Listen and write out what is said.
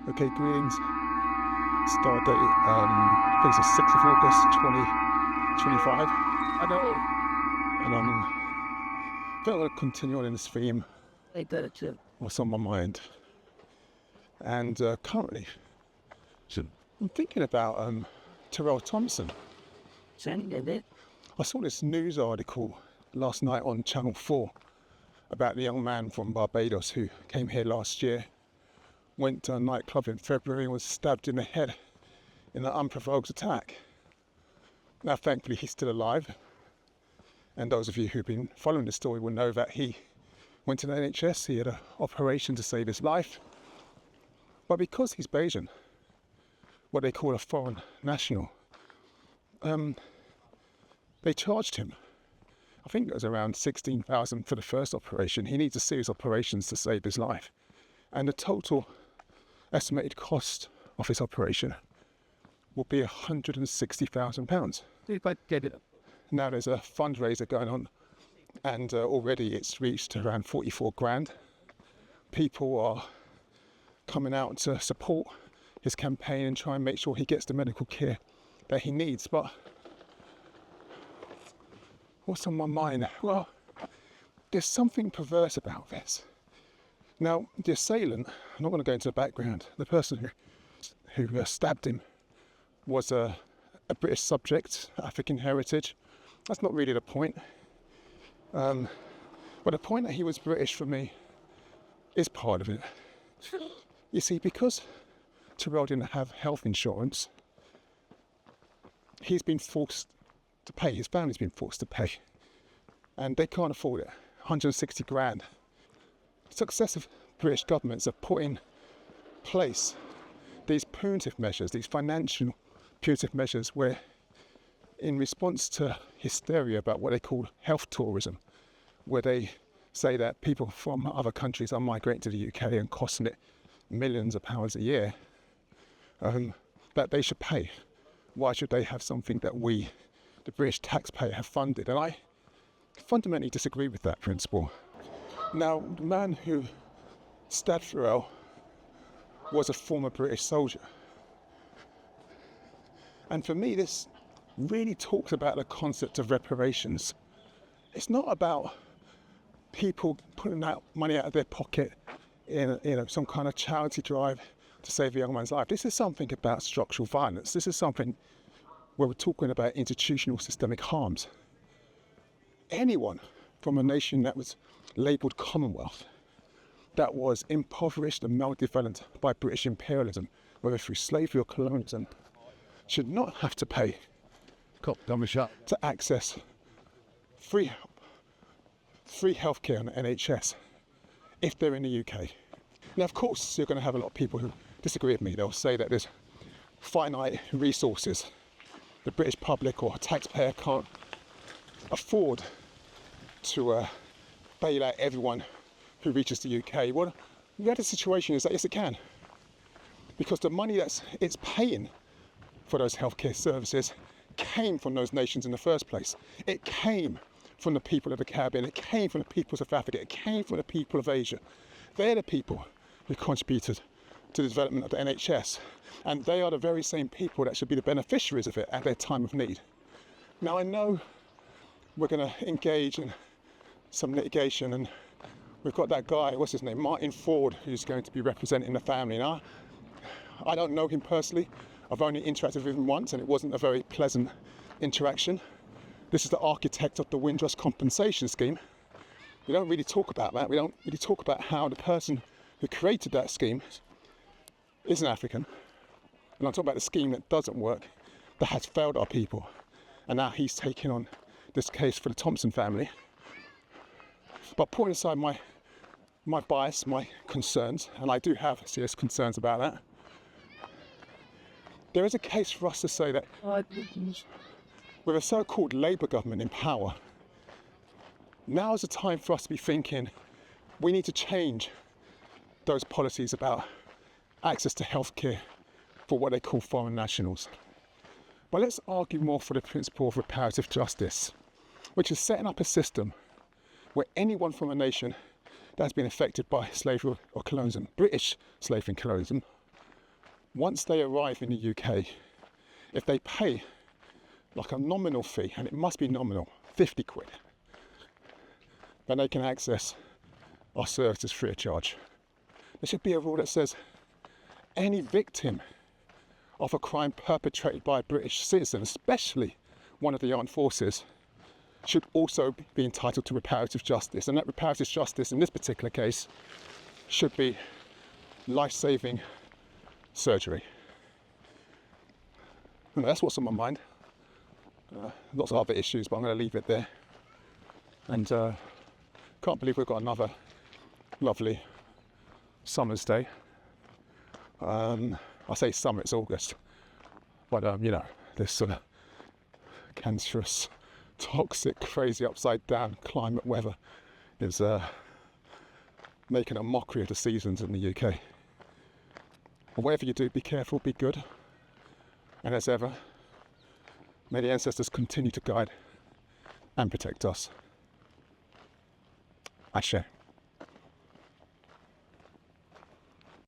Okay, greetings. Start date, I think it's the 6th of August 2025. I know. And I felt like continuing on this theme, They did it too. what's on my mind. And currently, I'm thinking about Terrell Thompson. Sending it. I saw this news article last night on Channel 4 about the young man from Barbados who came here last year, went to a nightclub in February and was stabbed in the head in an unprovoked attack. Now, thankfully, he's still alive. And those of you who've been following the story will know that he went to the NHS, he had an operation to save his life. But because he's Bayesian, what they call a foreign national, they charged him, I think it was around 16,000 for the first operation. He needs a series of operations to save his life. And the total estimated cost of his operation will be £160,000. If I get it. Now there's a fundraiser going on, and already it's reached around 44 grand. People are coming out to support his campaign and try and make sure he gets the medical care that he needs. But what's on my mind? Well, there's something perverse about this. Now, the assailant, I'm not going to go into the background, the person who stabbed him was a British subject, African heritage. That's not really the point. But the point that he was British for me is part of it. You see, because Terrell didn't have health insurance, he's been forced to pay, his family's been forced to pay. And they can't afford it, 160 grand. Successive British governments have put in place these punitive measures, these financial punitive measures, where in response to hysteria about what they call health tourism, where they say that people from other countries are migrating to the UK and costing it millions of pounds a year, that they should pay. Why should they have something that we, the British taxpayer, have funded? And I fundamentally disagree with that principle. Now, the man who stabbed Tharel was a former British soldier. And for me, this really talks about the concept of reparations. It's not about people putting out money out of their pocket in some kind of charity drive to save a young man's life. This is something about structural violence. This is something where we're talking about institutional systemic harms. Anyone from a nation that was labelled Commonwealth, that was impoverished and maldeveloped by British imperialism, whether through slavery or colonialism, should not have to pay to access free healthcare on the NHS if they're in the UK. Now, of course, you're going to have a lot of people who disagree with me. They'll say that there's finite resources. The British public or taxpayer can't afford to bail out everyone who reaches the UK. Well, the reality situation is that yes, it can, because the money it's paying for those healthcare services came from those nations in the first place. It came from the people of the Caribbean. It came from the peoples of Africa. It came from the people of Asia. They're the people who contributed to the development of the NHS, and they are the very same people that should be the beneficiaries of it at their time of need. Now, I know we're going to engage in some litigation, and we've got that guy, what's his name, Martin Ford, who's going to be representing the family. Now, I don't know him personally. I've only interacted with him once, and it wasn't a very pleasant interaction. This is the architect of the Windrush compensation scheme. We don't really talk about that. We don't really talk about how the person who created that scheme is an African. And I'm talking about the scheme that doesn't work, that has failed our people. And now he's taking on this case for the Thompson family. But putting aside my bias, my concerns, and I do have serious concerns about that, there is a case for us to say that with a so-called Labour government in power, now is the time for us to be thinking we need to change those policies about access to healthcare for what they call foreign nationals. But let's argue more for the principle of reparative justice, which is setting up a system where anyone from a nation that has been affected by slavery or colonialism, British slavery and colonialism, once they arrive in the UK, if they pay like a nominal fee, and it must be nominal, 50 quid, then they can access our services free of charge. There should be a rule that says any victim of a crime perpetrated by a British citizen, especially one of the armed forces, should also be entitled to reparative justice. And that reparative justice in this particular case should be life-saving surgery. And that's what's on my mind. Lots of other issues, but I'm going to leave it there. And can't believe we've got another lovely summer's day. I say summer, it's August. But you know, this sort of cancerous, toxic, crazy, upside down climate weather is making a mockery of the seasons in the UK. And whatever you do, be careful, be good. And as ever, may the ancestors continue to guide and protect us. Ashe.